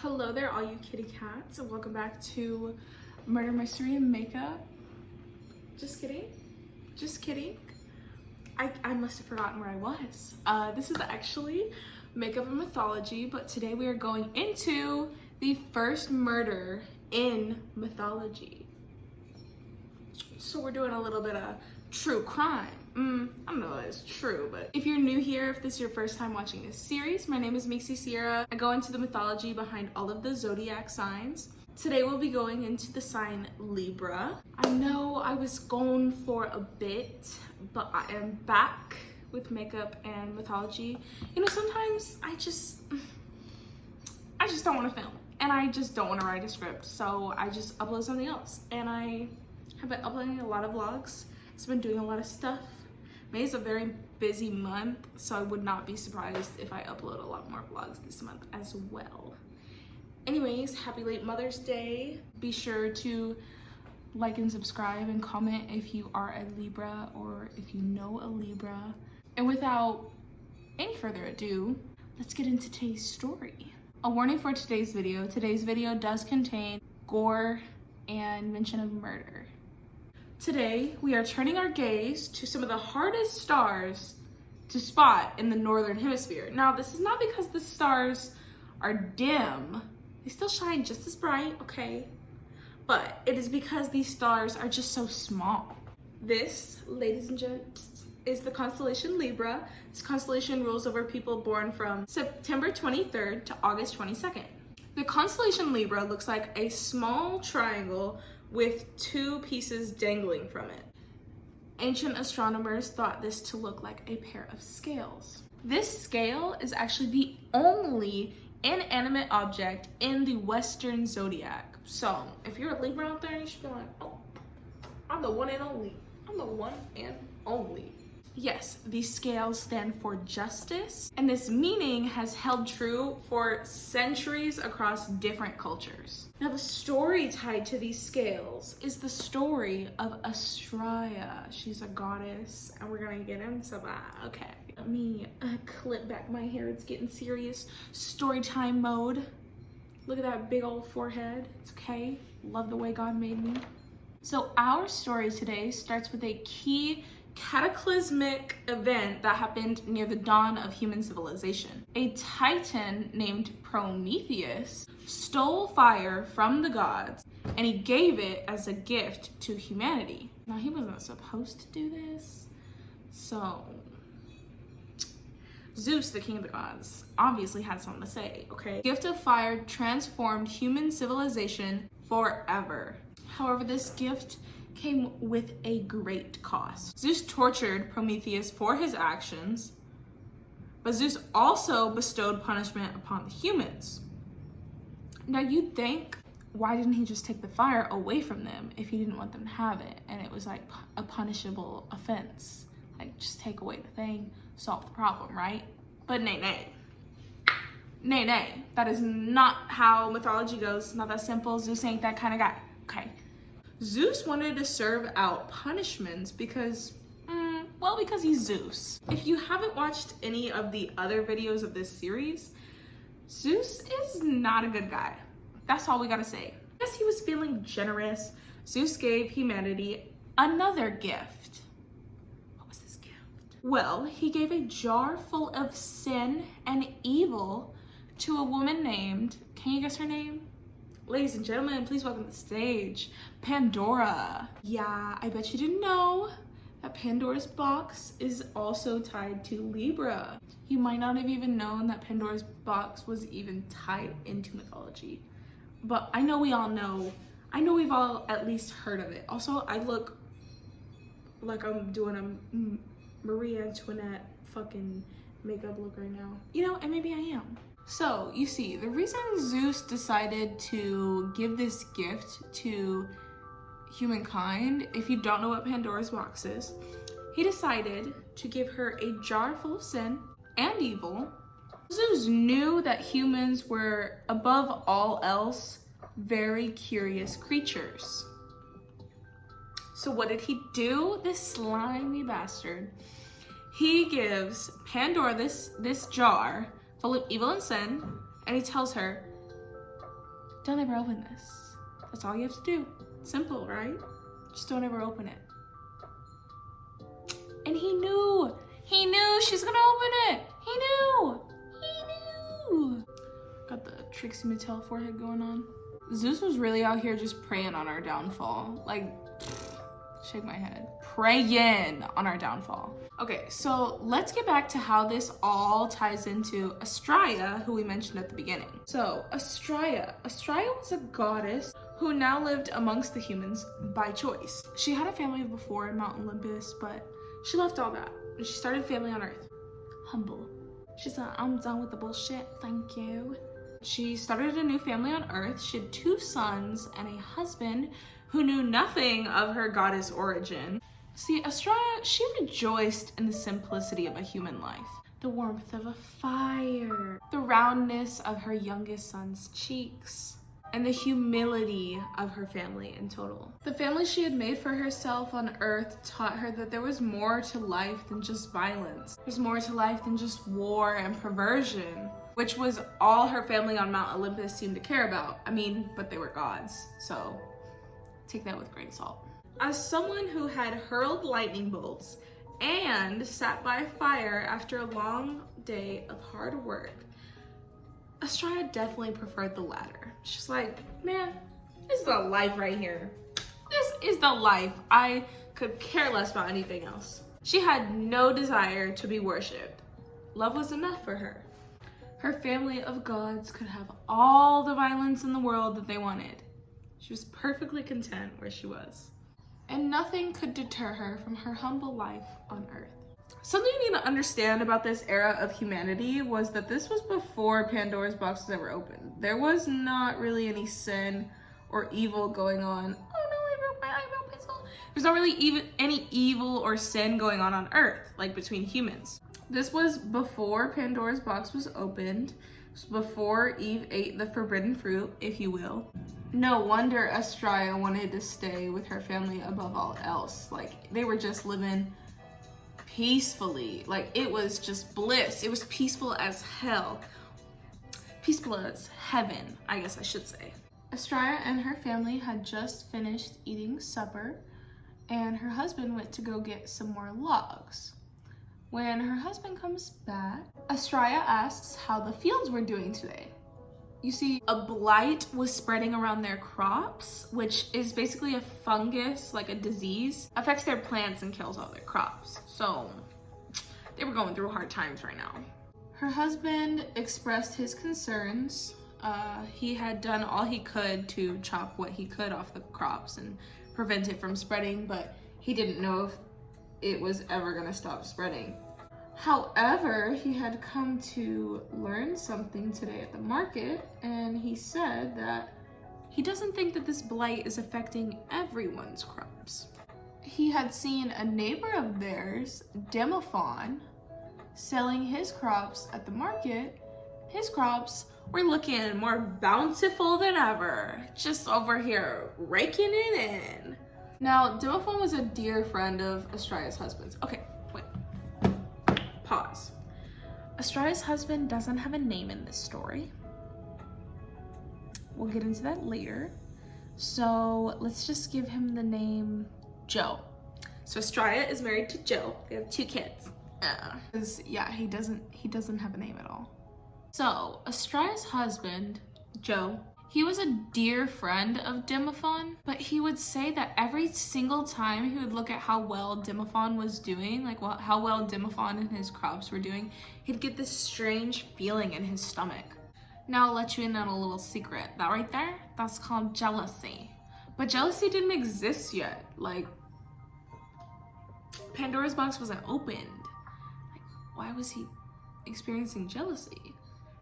Hello there, all you kitty cats, and welcome back to Murder, Mystery, and Makeup. Just kidding. Just kidding. I must have forgotten where I was. This is actually Makeup and Mythology, but today we are going into the first murder in mythology. So we're doing a little bit of true crime. I don't know if it's true, but if you're new here, if this is your first time watching this series, my name is Mixie Sierra. I go into the mythology behind all of the Zodiac signs. Today we'll be going into the sign Libra. I know I was gone for a bit, but I am back with makeup and mythology. You know, sometimes I just don't want to film, and I just don't want to write a script, so I just upload something else. And I have been uploading a lot of vlogs. I've been doing a lot of stuff. May is a very busy month, so I would not be surprised if I upload a lot more vlogs this month as well. Anyways, happy late Mother's Day. Be sure to like and subscribe and comment if you are a Libra or if you know a Libra. And without any further ado, let's get into today's story. A warning for today's video. Today's video does contain gore and mention of murder. Today, we are turning our gaze to some of the hardest stars to spot in the northern hemisphere. Now, this is not because the stars are dim. They still shine just as bright, okay? But it is because these stars are just so small. This, ladies and gents, is the constellation Libra. This constellation rules over people born from September 23rd to August 22nd. The constellation Libra looks like a small triangle with two pieces dangling from it. Ancient astronomers thought this to look like a pair of scales. This scale is actually the only inanimate object in the Western zodiac. So if you're a Libra out there, you should be like, oh, I'm the one and only. I'm the one and only. Yes, these scales stand for justice, and this meaning has held true for centuries across different cultures. Now, the story tied to these scales is the story of Astraea. She's a goddess, and we're gonna get into that. Okay, let me clip back my hair. It's getting serious. Story time mode. Look at that big old forehead. It's okay. Love the way God made me. So our story today starts with a key cataclysmic event that happened near the dawn of human civilization. A titan named Prometheus stole fire from the gods, and he gave it as a gift to humanity. Now, he wasn't supposed to do this, so Zeus, the king of the gods, obviously had something to say, okay? The gift of fire transformed human civilization forever. However, this gift came with a great cost. Zeus tortured Prometheus for his actions, but Zeus also bestowed punishment upon the humans. Now, you'd think, why didn't he just take the fire away from them if he didn't want them to have it? And it was like a punishable offense. Like, just take away the thing, solve the problem, right? But nay, nay. Nay, nay. That is not how mythology goes. Not that simple. Zeus ain't that kind of guy, okay? Zeus wanted to serve out punishments because he's Zeus. If you haven't watched any of the other videos of this series, Zeus is not a good guy. That's all we gotta say. As he was feeling generous, Zeus gave humanity another gift. What was this gift? Well, he gave a jar full of sin and evil to a woman named, can you guess her name? Ladies and gentlemen, please welcome to the stage, Pandora. Yeah, I bet you didn't know that Pandora's box is also tied to Libra. You might not have even known that Pandora's box was even tied into mythology. But I know we all know. I know we've all at least heard of it. Also, I look like I'm doing a Marie Antoinette fucking makeup look right now. You know, and maybe I am. So, you see, the reason Zeus decided to give this gift to humankind, if you don't know what Pandora's box is, he decided to give her a jar full of sin and evil. Zeus knew that humans were, above all else, very curious creatures. So what did he do? This slimy bastard. He gives Pandora this jar full of evil and sin, and he tells her, don't ever open this. That's all you have to do. Simple, right? Just don't ever open it. And he knew. He knew she's gonna open it. He knew. He knew. Got the Trixie Mattel forehead going on. Zeus was really out here just praying on our downfall. Like, shake my head. Praying on our downfall. Okay, so let's get back to how this all ties into Astraea, who we mentioned at the beginning. So Astraea was a goddess who now lived amongst the humans by choice. She had a family before in Mount Olympus, but she left all that and she started a family on Earth. Humble. She said, I'm done with the bullshit, thank you. She started a new family on Earth. She had 2 sons and a husband who knew nothing of her goddess origin. See, Astraea, she rejoiced in the simplicity of a human life. The warmth of a fire, the roundness of her youngest son's cheeks, and the humility of her family in total. The family she had made for herself on Earth taught her that there was more to life than just violence. There's more to life than just war and perversion, which was all her family on Mount Olympus seemed to care about. I mean, but they were gods, so take that with a grain of salt. As someone who had hurled lightning bolts and sat by fire after a long day of hard work, Astraea definitely preferred the latter. She's like, man, this is the life right here. This is the life. I could care less about anything else. She had no desire to be worshipped. Love was enough for her. Her family of gods could have all the violence in the world that they wanted. She was perfectly content where she was. And nothing could deter her from her humble life on Earth. Something you need to understand about this era of humanity was that this was before Pandora's box was ever opened. There was not really any sin or evil going on. Oh no, I broke my eyebrow pencil. There's not really even any evil or sin going on Earth, like between humans. This was before Pandora's box was opened. It was before Eve ate the forbidden fruit, if you will. No wonder Astraea wanted to stay with her family above all else. Like, they were just living peacefully. Like, it was just bliss. It was peaceful as hell. Peaceful as heaven, I guess I should say. Astraea and her family had just finished eating supper, and her husband went to go get some more logs. When her husband comes back, Astraea asks how the fields were doing today. You see, a blight was spreading around their crops, which is basically a fungus, like a disease, affects their plants and kills all their crops. So they were going through hard times right now. Her husband expressed his concerns. He had done all he could to chop what he could off the crops and prevent it from spreading, but he didn't know if it was ever gonna stop spreading. However, he had come to learn something today at the market, and he said that he doesn't think that this blight is affecting everyone's crops. He had seen a neighbor of theirs, Demophon, selling his crops at the market. His crops were looking more bountiful than ever, just over here raking it in. Now, Demophon was a dear friend of Astraea's husband's. Okay, wait. Pause. Astraea's husband doesn't have a name in this story. We'll get into that later. So let's just give him the name Joe. So Astraea is married to Joe. They have 2 kids. Yeah, he doesn't have a name at all. So Astraea's husband, Joe, he was a dear friend of Demophon, but he would say that every single time he would look at how well Demophon was doing, like how well Demophon and his crops were doing, he'd get this strange feeling in his stomach. Now I'll let you in on a little secret. That right there, that's called jealousy. But jealousy didn't exist yet. Like, Pandora's box wasn't opened. Like, why was he experiencing jealousy?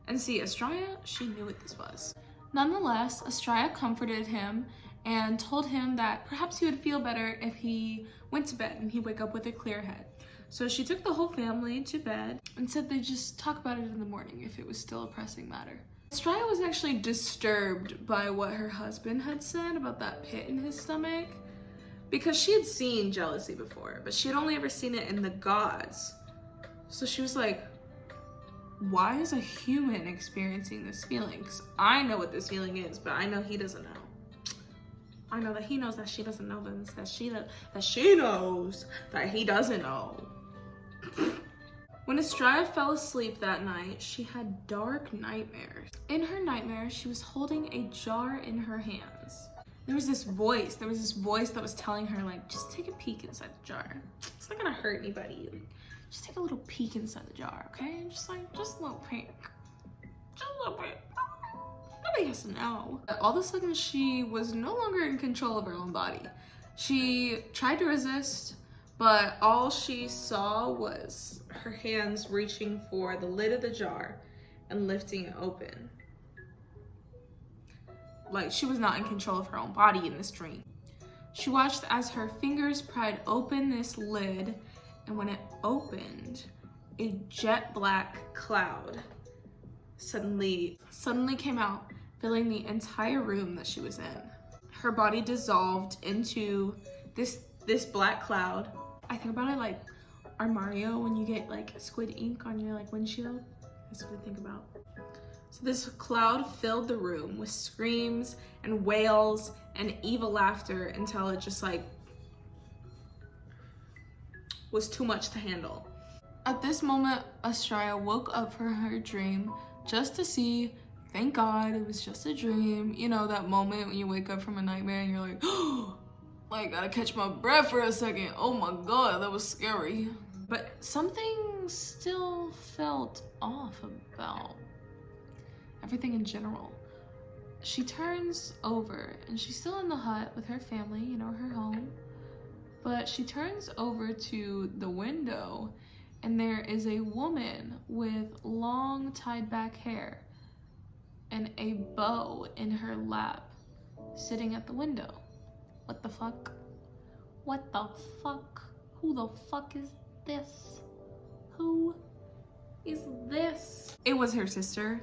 And see, Astraea, she knew what this was. Nonetheless, Astraea comforted him and told him that perhaps he would feel better if he went to bed and he'd wake up with a clear head. So she took the whole family to bed and said they'd just talk about it in the morning if it was still a pressing matter. Astraea was actually disturbed by what her husband had said about that pit in his stomach, because she had seen jealousy before, but she had only ever seen it in the gods. So she was like, why is a human experiencing this feeling? Because I know what this feeling is, but I know he doesn't know. I know that he knows that she doesn't know this, that she knows that he doesn't know. When Estrella fell asleep that night, she had dark nightmares. In her nightmares, she was holding a jar in her hands. There was this voice that was telling her, like, just take a peek inside the jar. It's not gonna hurt anybody. Just take a little peek inside the jar, okay? Just a little peek. Just a little bit. Nobody has to know. All of a sudden, she was no longer in control of her own body. She tried to resist, but all she saw was her hands reaching for the lid of the jar and lifting it open. Like, she was not in control of her own body in this dream. She watched as her fingers pried open this lid, and when it opened, a jet black cloud suddenly came out, filling the entire room that she was in. Her body dissolved into this black cloud. I think about it like our Mario when you get like squid ink on your like windshield. That's what I think about. So this cloud filled the room with screams and wails and evil laughter until it just like was too much to handle. At this moment, Estrella woke up from her dream just to see, thank God it was just a dream. You know, that moment when you wake up from a nightmare and you're like, oh, like, gotta catch my breath for a second. Oh my God, that was scary. But something still felt off about everything in general. She turns over and she's still in the hut with her family, you know, her home. But she turns over to the window and there is a woman with long tied back hair and a bow in her lap sitting at the window. What the fuck? What the fuck? Who the fuck is this? Who is this? It was her sister.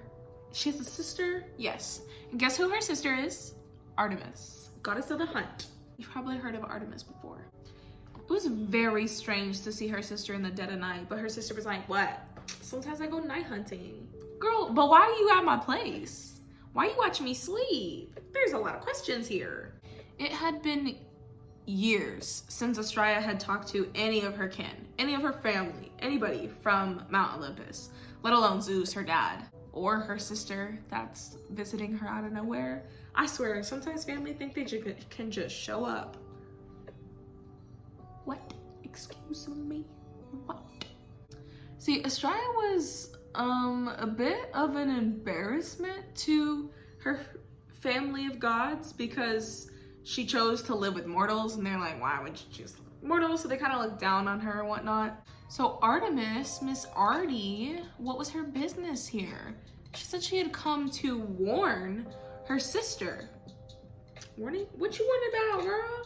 She has a sister? Yes. And guess who her sister is? Artemis, goddess of the hunt. You've probably heard of Artemis before. It was very strange to see her sister in the dead of night, but her sister was like, what? Sometimes I go night hunting. Girl, but why are you at my place? Why are you watching me sleep? There's a lot of questions here. It had been years since Estrella had talked to any of her kin, any of her family, anybody from Mount Olympus, let alone Zeus, her dad, or her sister that's visiting her out of nowhere. I swear, sometimes family think they can just show up. What? Excuse me? What? See, Estrella was a bit of an embarrassment to her family of gods because she chose to live with mortals and they're like, why would you choose mortals? So they kind of look down on her and whatnot. So Artemis, Miss Artie, what was her business here? She said she had come to warn her sister. Warning? What you warning about, girl?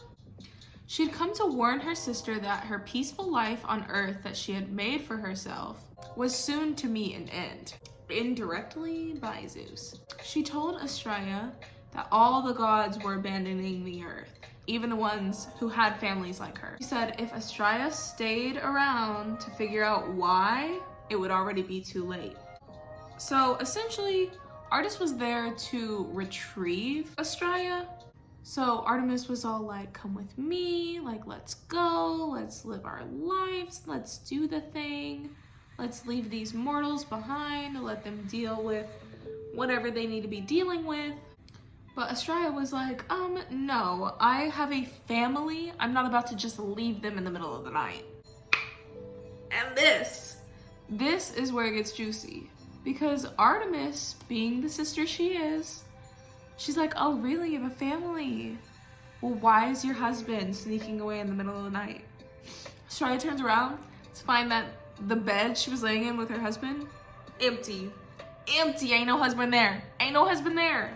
She'd come to warn her sister that her peaceful life on Earth that she had made for herself was soon to meet an end, indirectly by Zeus. She told Estrella that all the gods were abandoning the Earth, even the ones who had families like her. She said if Estrella stayed around to figure out why, it would already be too late. So essentially, Artemis was there to retrieve Estrella. So Artemis was all like, come with me, like, let's go, let's live our lives, let's do the thing, let's leave these mortals behind, let them deal with whatever they need to be dealing with. But Estrella was like, no, I have a family, I'm not about to just leave them in the middle of the night. And this is where it gets juicy, because Artemis, being the sister she is, she's like, oh really, you have a family? Well, why is your husband sneaking away in the middle of the night? Estrella turns around to find that the bed she was laying in with her husband, empty. Empty, ain't no husband there. Ain't no husband there.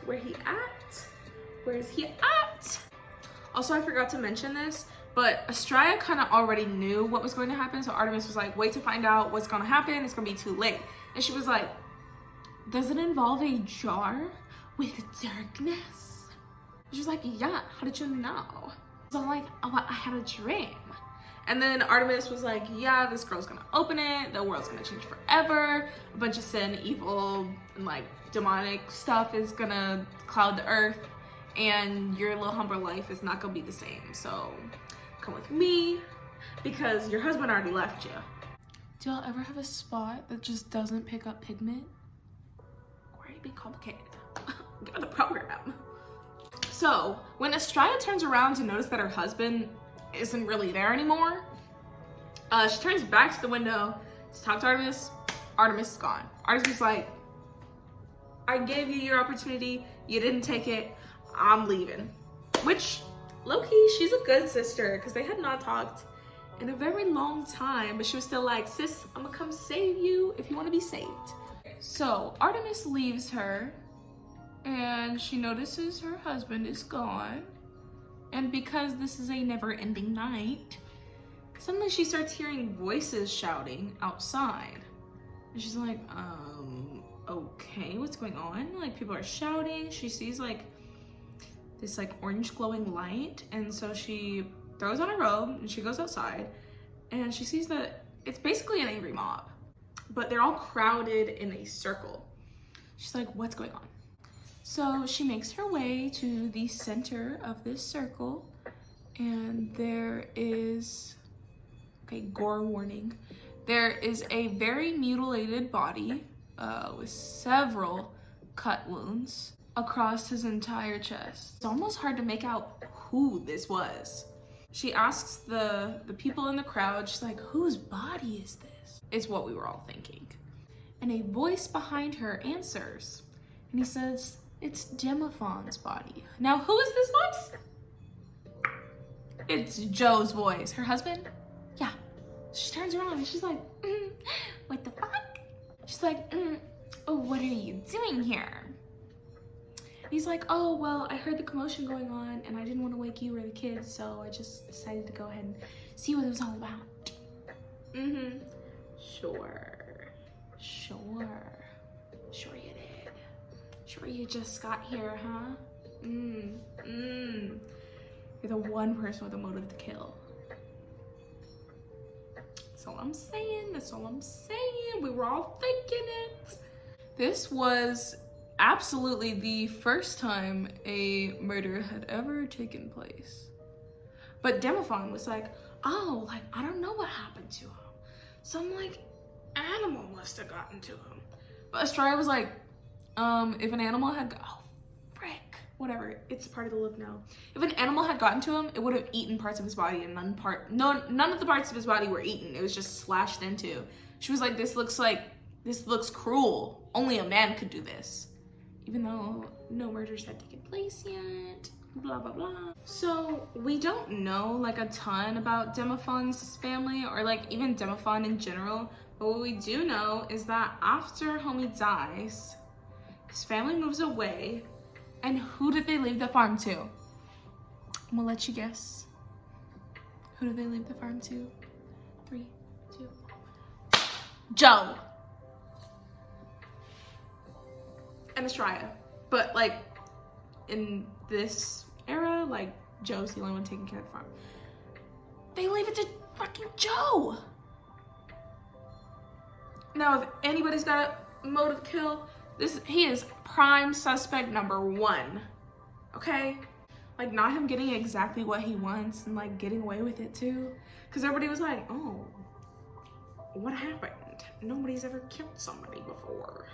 Where he at? Where is he at? Also, I forgot to mention this, but Estrella kind of already knew what was going to happen, so Artemis was like, wait to find out what's gonna happen, it's gonna be too late. And she was like, does it involve a jar with darkness? She was like, yeah, how did you know? So I'm like, oh, I had a dream. And then Artemis was like, yeah, this girl's gonna open it, the world's gonna change forever, a bunch of sin, evil, and like demonic stuff is gonna cloud the earth, and your little humble life is not gonna be the same. So come with me, because your husband already left you. Do y'all ever have a spot that just doesn't pick up pigment? Why are you being complicated? Get on the program. So when Estrella turns around to notice that her husband isn't really there anymore, she turns back to the window to talk to Artemis. Artemis is gone. Artemis is like, I gave you your opportunity, you didn't take it, I'm leaving. Which, low-key, she's a good sister, because they had not talked in a very long time, but she was still like, sis, I'm gonna come save you if you want to be saved. So Artemis leaves her, and she notices her husband is gone. And because this is a never-ending night, suddenly she starts hearing voices shouting outside. And she's like, okay, what's going on? Like, people are shouting. She sees like this like orange glowing light, and so she throws on a robe and she goes outside, and she sees that it's basically an angry mob, but they're all crowded in a circle. She's like, what's going on? So she makes her way to the center of this circle, and there is, okay, gore warning, there is a very mutilated body with several cut wounds across his entire chest. It's almost hard to make out who this was. She asks the people in the crowd, she's like, whose body is this? Is what we were all thinking. And a voice behind her answers, and he says, it's Demophon's body. Now, who is this voice? It's Joe's voice. Her husband? Yeah. She turns around and she's like, what the fuck? She's like, oh, what are you doing here? And he's like, oh, well, I heard the commotion going on and I didn't want to wake you or the kids, so I just decided to go ahead and see what it was all about. Sure. Sure you did. Sure you just got here, huh? You're the one person with a motive to kill. That's all I'm saying. That's all I'm saying. We were all thinking it. This was absolutely the first time a murder had ever taken place. But Demophon was like, oh, like, I don't know what happened to him. Some, like, animal must have gotten to him. But Estrella was like, if an animal had, oh, frick, whatever, it's a part of the look now. If an animal had gotten to him, it would have eaten parts of his body, and none of the parts of his body were eaten. It was just slashed into. She was like, this looks cruel. Only a man could do this. Even though no murders had taken place yet, blah, blah, blah. So we don't know like a ton about Demophon's family, or like even Demophon in general, but what we do know is that after homie dies, his family moves away, and who did they leave the farm to? I'm gonna let you guess. Who did they leave the farm to? 3, 2, 1. Joe. And Estrella. But like in this era, like Joe's the only one taking care of the farm. They leave it to fucking Joe. Now if anybody's got a motive to kill, he is prime suspect number 1. Okay? Like, not him getting exactly what he wants and like getting away with it too. Because everybody was like, oh, what happened? Nobody's ever killed somebody before.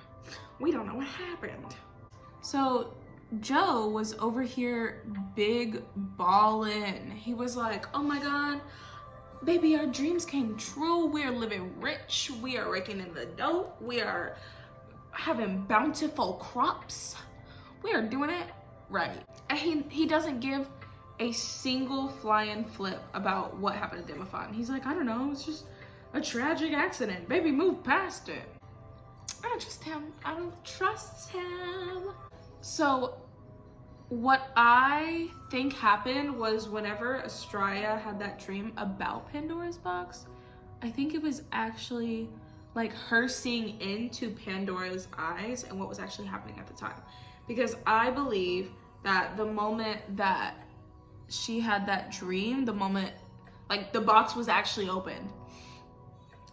We don't know what happened. So Joe was over here big ballin'. He was like, oh my God, baby, our dreams came true. We are living rich. We are raking in the dough. We are having bountiful crops. We are doing it right. And he doesn't give a single flying flip about what happened to Demophon. He's like, I don't know, it's just a tragic accident. Baby, move past it. I don't trust him. I don't trust him. So what I think happened was whenever Estrella had that dream about Pandora's box, I think it was actually like her seeing into Pandora's eyes and what was actually happening at the time. Because I believe that the moment that she had that dream, the moment Like, the box was actually opened.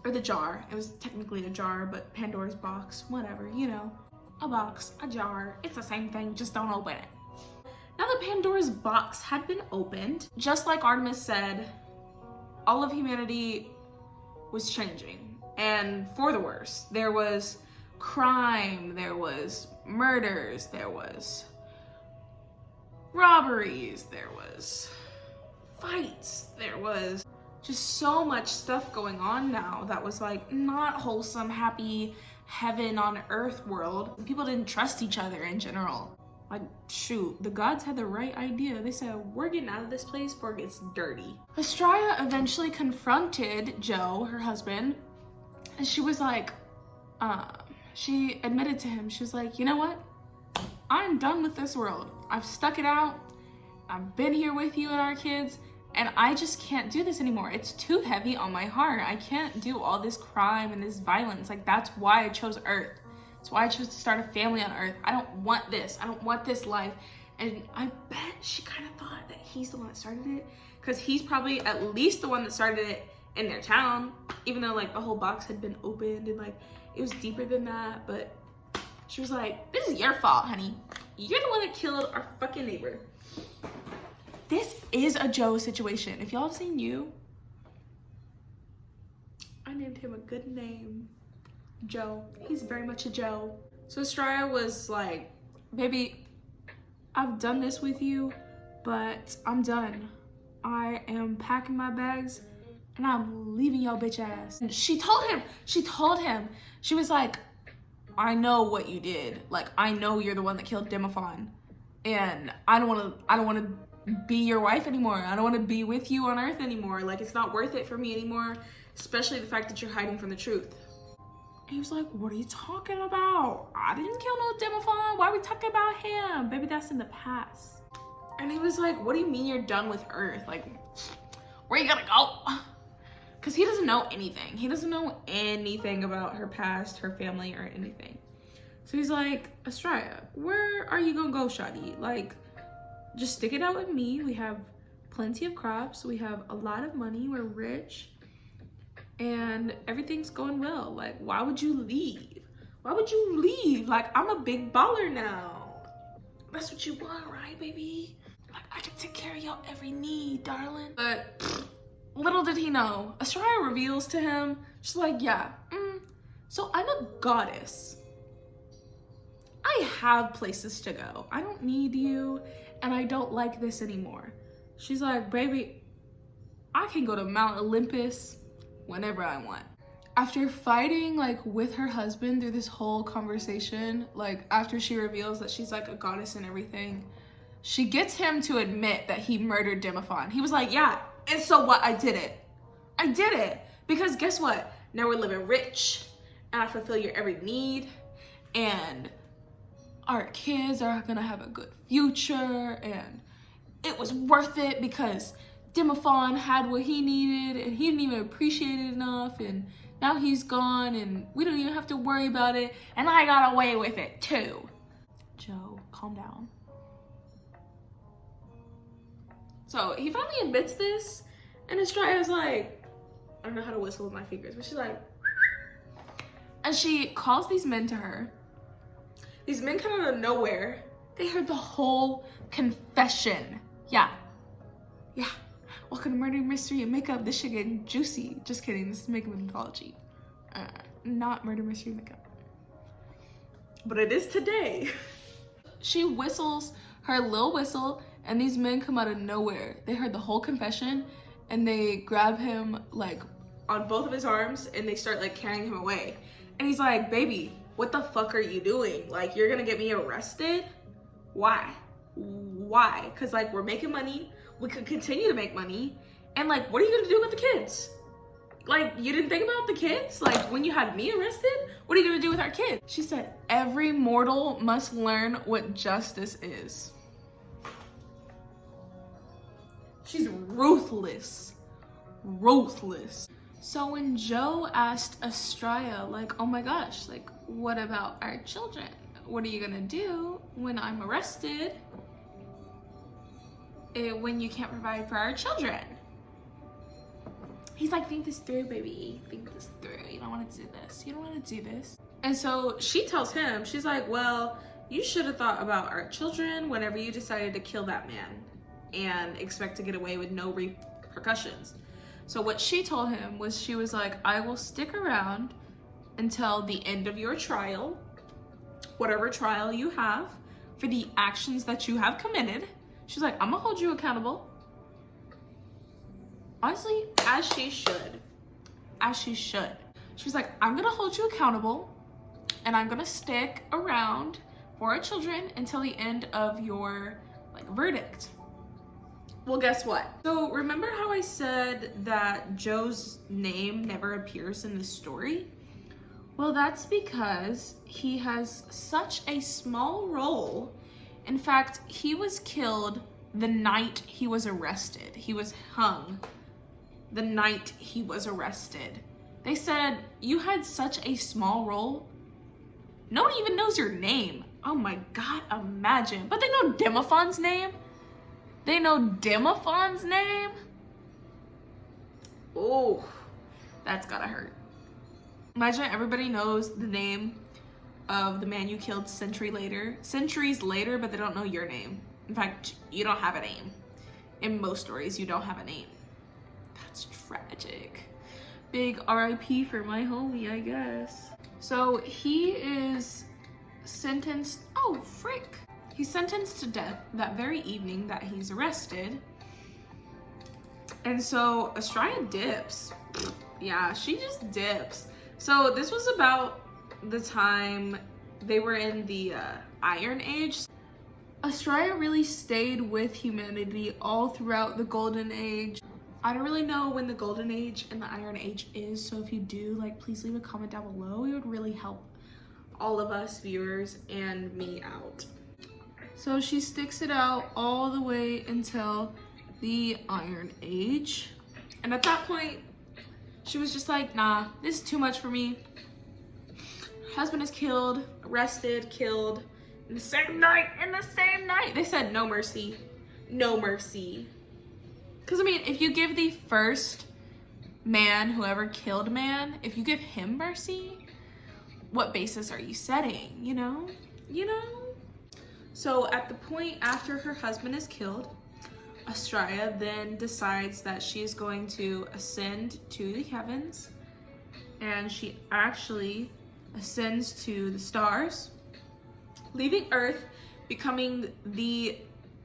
Or the jar. It was technically a jar, but Pandora's box, whatever, you know. A box, a jar, it's the same thing, just don't open it. Now that Pandora's box had been opened, just like Artemis said, all of humanity was changing, and for the worse. There was crime, there was murders, there was robberies, there was fights, there was just so much stuff going on now that was like not wholesome, happy, heaven on earth world. People didn't trust each other in general. Like, shoot, the gods had the right idea. They said, we're getting out of this place before it gets dirty. Astraea eventually confronted Joe, her husband, and she was like, she admitted to him, she was like, you know what? I'm done with this world. I've stuck it out. I've been here with you and our kids, and I just can't do this anymore. It's too heavy on my heart. I can't do all this crime and this violence. Like, that's why I chose Earth. That's why I chose to start a family on Earth. I don't want this. I don't want this life. And I bet she kind of thought that he's the one that started it, because he's probably at least the one that started it in their town, even though like the whole box had been opened and like it was deeper than that. But she was like, this is your fault, honey. You're the one that killed our fucking neighbor. This is a Joe situation. If y'all have seen You, I named him a good name. Joe. He's very much a Joe. So Astraea was like, baby, I've done this with you, but I'm done. I am packing my bags and I'm leaving y'all bitch ass. And she told him, she was like, I know what you did. Like, I know you're the one that killed Demophon, and I don't want to be your wife anymore. I don't want to be with you on Earth anymore. Like, it's not worth it for me anymore, especially the fact that you're hiding from the truth. And he was like, what are you talking about? I didn't kill no Demophon. Why are we talking about him? Baby, that's in the past. And he was like, what do you mean you're done with Earth? Like, where you gonna go? Because he doesn't know anything. He doesn't know anything about her past, her family, or anything. So he's like, Astraea, where are you gonna go, shawty? Like, just stick it out with me. We have plenty of crops. We have a lot of money. We're rich. And everything's going well. Like, why would you leave? Why would you leave? Like, I'm a big baller now. That's what you want, right, baby? Like, I can take care of your every need, darling. But little did he know, Astraea reveals to him, she's like, yeah, so I'm a goddess. I have places to go. I don't need you, and I don't like this anymore. She's like, baby, I can go to Mount Olympus whenever I want. After fighting like with her husband through this whole conversation, like after she reveals that she's like a goddess and everything, she gets him to admit that he murdered Demophon. He was like, yeah, and so what? I did it. I did it. Because guess what? Now we're living rich, and I fulfill your every need, and our kids are gonna have a good future, and it was worth it because Demophon had what he needed and he didn't even appreciate it enough, and now he's gone and we don't even have to worry about it, and I got away with it too. Joe, calm down. So he finally admits this, and Astraea's like, I don't know how to whistle with my fingers, but she's like, and she calls these men to her. These men come out of nowhere. They heard the whole confession. Yeah. Welcome to Murder, Mystery, and Makeup. This shit getting juicy. Just kidding, this is Makeup Mythology. Not Murder, Mystery, Makeup. But it is today. She whistles her little whistle, and these men come out of nowhere. They heard the whole confession, and they grab him like on both of his arms, and they start like carrying him away. And he's like, baby, what the fuck are you doing? Like, you're gonna get me arrested? Why? Because like, we're making money. We could continue to make money. And like, what are you gonna do with the kids? Like, you didn't think about the kids? Like, when you had me arrested, what are you gonna do with our kids? She said, every mortal must learn what justice is. She's ruthless. Ruthless. So when Joe asked Astraea, like, oh my gosh, like, what about our children? What are you gonna do when I'm arrested? When you can't provide for our children? He's like, think this through, baby. Think this through. You don't want to do this. You don't want to do this. And so she tells him, she's like, well, you should have thought about our children whenever you decided to kill that man and expect to get away with no repercussions. So what she told him was, she was like, I will stick around until the end of your trial, whatever trial you have, for the actions that you have committed. She's like, I'm gonna hold you accountable. Honestly, as she should. As she should. She was like, I'm gonna hold you accountable, and I'm gonna stick around for our children until the end of your verdict. Well, guess what? So remember how I said that Joe's name never appears in the story? Well, that's because he has such a small role. In fact, he was killed the night he was arrested. He was hung the night he was arrested. They said, you had such a small role. No one even knows your name. Oh my God, imagine. But they know Demophon's name. They know Demophon's name. Oh, that's gotta hurt. Imagine everybody knows the name of the man you killed centuries later, but they don't know your name. In fact, you don't have a name. In most stories, you don't have a name. That's tragic. Big RIP for my homie, I guess. So he is sentenced, oh frick. He's sentenced to death that very evening that he's arrested. And so Estrella dips. Yeah, she just dips. So this was about the time they were in the Iron Age. Estrella really stayed with humanity all throughout the Golden Age. I don't really know when the Golden Age and the Iron Age is, so if you do, please leave a comment down below. It would really help all of us viewers and me out. So she sticks it out all the way until the Iron Age. And at that point, she was just like, nah, this is too much for me. Her husband is killed, arrested, killed in the same night, They said no mercy, no mercy. Because I mean, if you give the first man, whoever killed man, if you give him mercy, what basis are you setting, you know? So at the point after her husband is killed, Estrella then decides that she is going to ascend to the heavens, and she actually ascends to the stars, leaving Earth, becoming the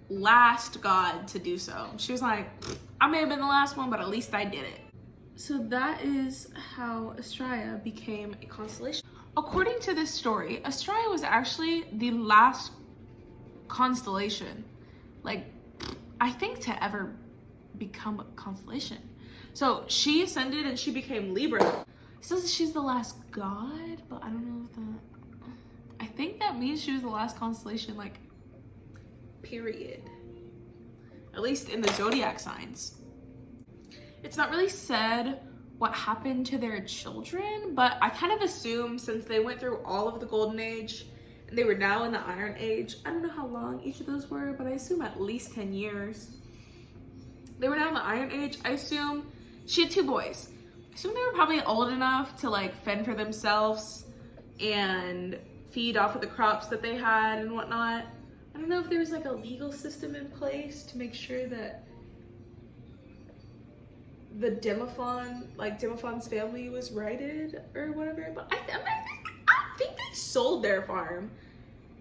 last god to do so. She was like, I may have been the last one, but at least I did it. So that is how Estrella became a constellation. According to this story, Estrella was actually the last constellation, I think, to ever become a constellation. So she ascended and she became Libra. It says she's the last god, but I don't know if that, I think that means she was the last constellation, period. At least in the Zodiac Signs. It's not really said what happened to their children, but I kind of assume since they went through all of the Golden Age and they were now in the Iron Age, I don't know how long each of those were, but I assume at least 10 years. They were now in the Iron Age. I assume she had 2 boys. I assume they were probably old enough to fend for themselves and feed off of the crops that they had and whatnot. I don't know if there was a legal system in place to make sure that the Demophon's family was righted or whatever, but I think they sold their farm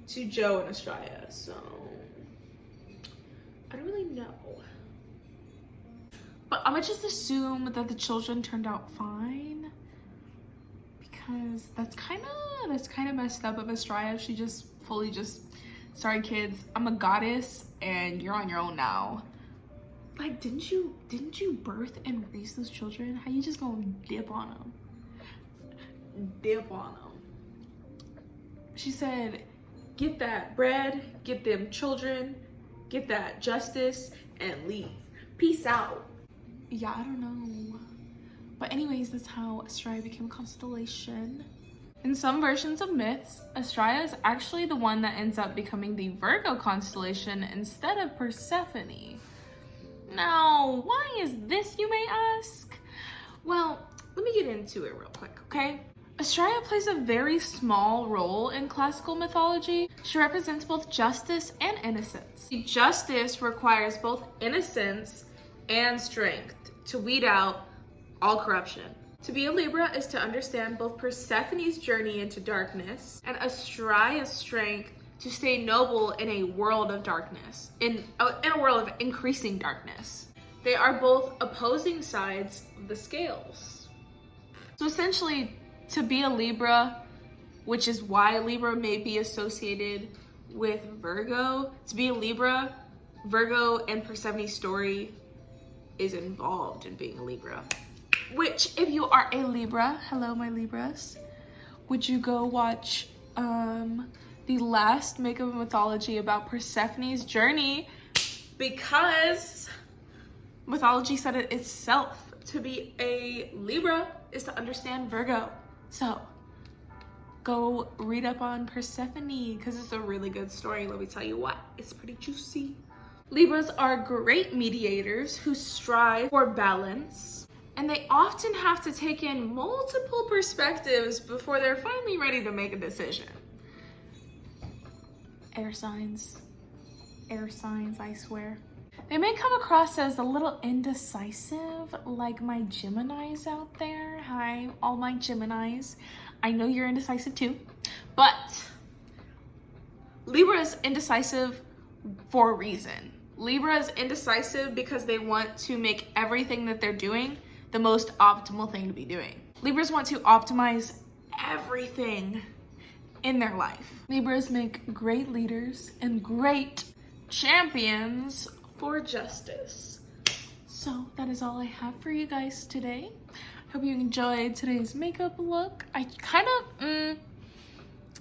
to Joe and Estrella, so I don't really know. But I'm gonna just assume that the children turned out fine, because that's kind of messed up of Estrella. She just fully sorry kids, I'm a goddess and you're on your own now. Didn't you birth and raise those children? How you just gonna dip on them? Dip on them. She said, get that bread, get them children, get that justice, and leave. Peace out. Yeah, I don't know. But anyways, that's how Estrella became a constellation. In some versions of myths, Estrella is actually the one that ends up becoming the Virgo constellation instead of Persephone. Now, why is this, you may ask? Well, let me get into it real quick, okay? Astraea plays a very small role in classical mythology. She represents both justice and innocence. Justice requires both innocence and strength to weed out all corruption. To be a Libra is to understand both Persephone's journey into darkness and Astraea's strength to stay noble in a world of darkness, in a world of increasing darkness. They are both opposing sides of the scales. So essentially, to be a Libra, which is why Libra may be associated with Virgo, to be a Libra, Virgo and Persephone's story is involved in being a Libra. Which, if you are a Libra, hello my Libras, would you go watch the last Makeup Mythology about Persephone's journey, because mythology said it itself. To be a Libra is to understand Virgo. So go read up on Persephone because it's a really good story. Let me tell you what, it's pretty juicy. Libras are great mediators who strive for balance, and they often have to take in multiple perspectives before they're finally ready to make a decision. Air signs, I swear. They may come across as a little indecisive, like my Geminis out there. Hi, all my Geminis. I know you're indecisive too, but Libra is indecisive for a reason. Libra is indecisive because they want to make everything that they're doing the most optimal thing to be doing. Libras want to optimize everything in their life. Libras make great leaders and great champions for justice. So that is all I have for you guys today. Hope you enjoyed today's makeup look. I kind of,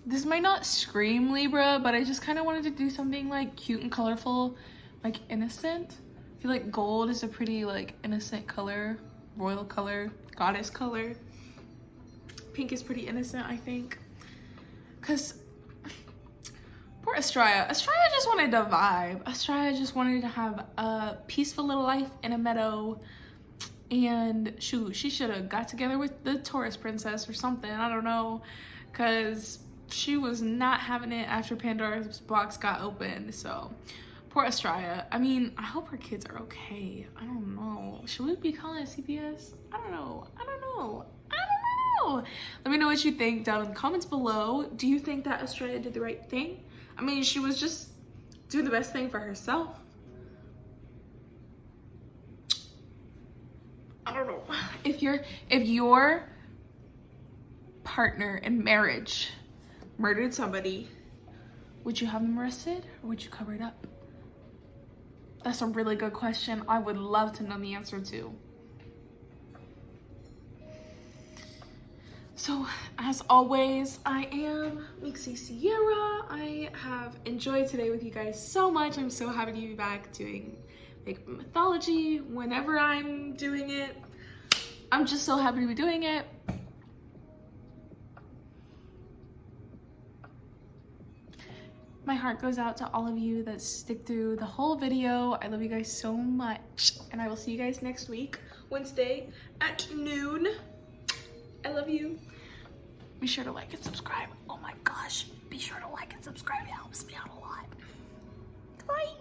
this might not scream Libra, but I just kind of wanted to do something like cute and colorful, like innocent. I feel like gold is a pretty like innocent color, royal color, goddess color. Pink is pretty innocent, I think. Cause poor Astraea just wanted to vibe. Astraea just wanted to have a peaceful little life in a meadow. And shoot, she should have got together with the Taurus princess or something. I don't know. Cause she was not having it after Pandora's box got opened. So poor Astraea. I mean, I hope her kids are okay. I don't know. Should we be calling it CPS? I don't know. Let me know what you think down in the comments below. Do you think that Astraea did the right thing? I mean, she was just doing the best thing for herself. I don't know. If your partner in marriage murdered somebody, would you have them arrested or would you cover it up? That's a really good question. I would love to know the answer to. So, as always, I am Mixie Sierra. I have enjoyed today with you guys so much. I'm so happy to be back doing Makeup Mythology whenever I'm doing it. I'm just so happy to be doing it. My heart goes out to all of you that stick through the whole video. I love you guys so much. And I will see you guys next week, Wednesday at noon. I love you. Be sure to like and subscribe. Oh my gosh. Be sure to like and subscribe. It helps me out a lot. Bye.